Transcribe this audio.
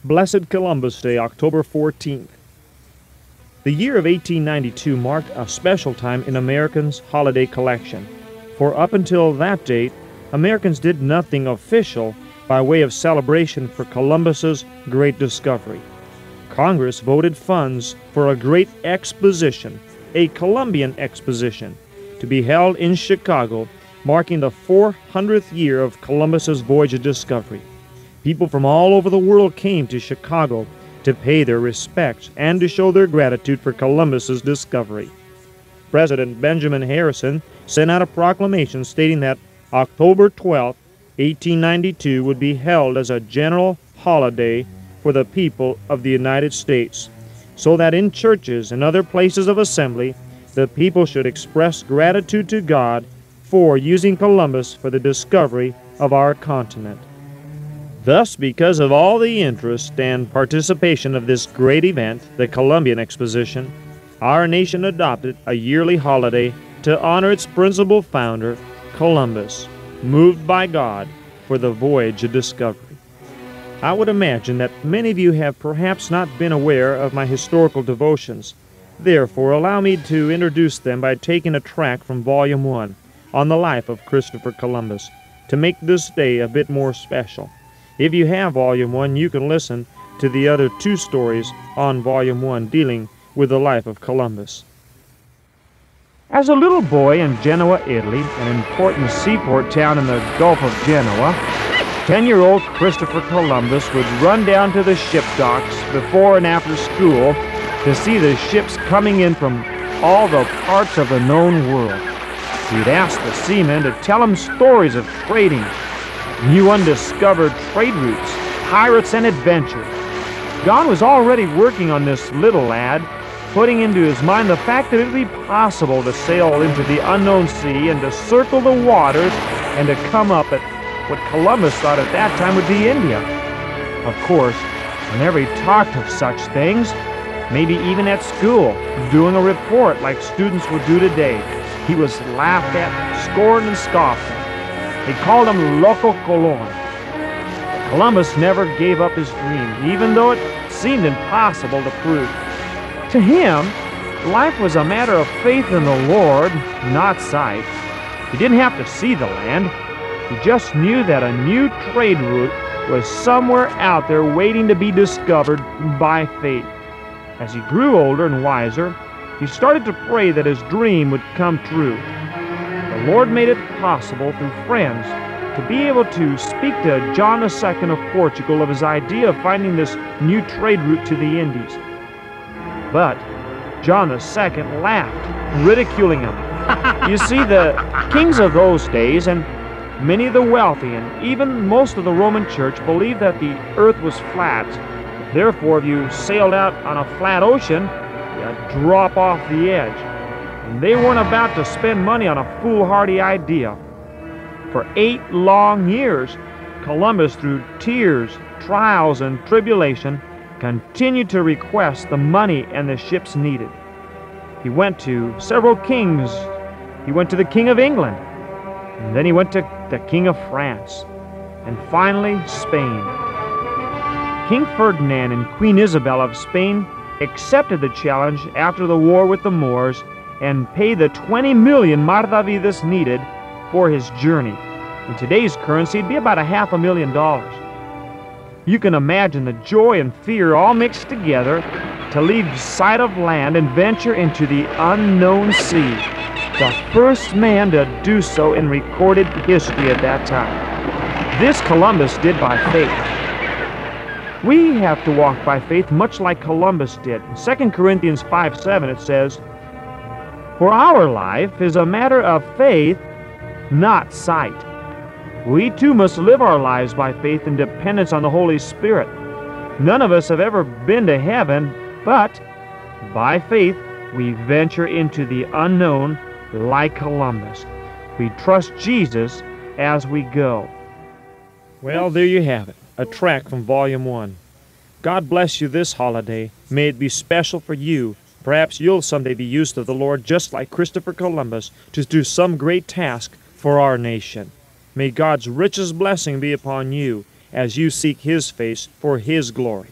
Blessed Columbus Day, October 14th. The year of 1892 marked a special time in Americans' holiday collection, for up until that date, Americans did nothing official by way of celebration for Columbus's great discovery. Congress voted funds for a great exposition, a Columbian exposition, to be held in Chicago, marking the 400th year of Columbus's voyage of discovery. People from all over the world came to Chicago to pay their respects and to show their gratitude for Columbus's discovery. President Benjamin Harrison sent out a proclamation stating that October 12, 1892 would be held as a general holiday for the people of the United States, so that in churches and other places of assembly, the people should express gratitude to God for using Columbus for the discovery of our continent. Thus, because of all the interest and participation of this great event, the Columbian Exposition, our nation adopted a yearly holiday to honor its principal founder, Columbus, moved by God for the voyage of discovery. I would imagine that many of you have perhaps not been aware of my historical devotions. Therefore, allow me to introduce them by taking a tract from Volume 1 on the life of Christopher Columbus to make this day a bit more special. If you have Volume 1, you can listen to the other two stories on Volume 1 dealing with the life of Columbus. As a little boy in Genoa, Italy, an important seaport town in the Gulf of Genoa, 10-year-old Christopher Columbus would run down to the ship docks before and after school to see the ships coming in from all the parts of the known world. He'd ask the seamen to tell him stories of trading, new undiscovered trade routes, pirates, and adventure. God was already working on this little lad, putting into his mind the fact that it would be possible to sail into the unknown sea and to circle the waters and to come up at what Columbus thought at that time would be India. Of course, whenever he talked of such things, maybe even at school, doing a report like students would do today, he was laughed at, scorned, and scoffed at. They called him Loco Colon. Columbus never gave up his dream, even though it seemed impossible to prove. To him, life was a matter of faith in the Lord, not sight. He didn't have to see the land. He just knew that a new trade route was somewhere out there waiting to be discovered by faith. As he grew older and wiser, he started to pray that his dream would come true. The Lord made it possible through friends to be able to speak to John II of Portugal of his idea of finding this new trade route to the Indies. But John II laughed, ridiculing him. You see, the kings of those days and many of the wealthy and even most of the Roman Church believed that the earth was flat. Therefore, if you sailed out on a flat ocean, you'd drop off the edge. And they weren't about to spend money on a foolhardy idea. For 8 long years, Columbus, through tears, trials, and tribulation, continued to request the money and the ships needed. He went to several kings. He went to the King of England, and then he went to the King of France, and finally Spain. King Ferdinand and Queen Isabel of Spain accepted the challenge after the war with the Moors and paid the 20 million maravedis needed for his journey. In today's currency, it'd be about $500,000. You can imagine the joy and fear all mixed together to leave sight of land and venture into the unknown sea, the first man to do so in recorded history at that time. This Columbus did by faith. We have to walk by faith much like Columbus did. In 2 Corinthians 5:7 it says, "For our life is a matter of faith, not sight." We too must live our lives by faith and dependence on the Holy Spirit. None of us have ever been to heaven, but by faith we venture into the unknown like Columbus. We trust Jesus as we go. Well, there you have it, a tract from Volume 1. God bless you this holiday. May it be special for you. Perhaps you'll someday be used of the Lord just like Christopher Columbus to do some great task for our nation. May God's richest blessing be upon you as you seek His face for His glory.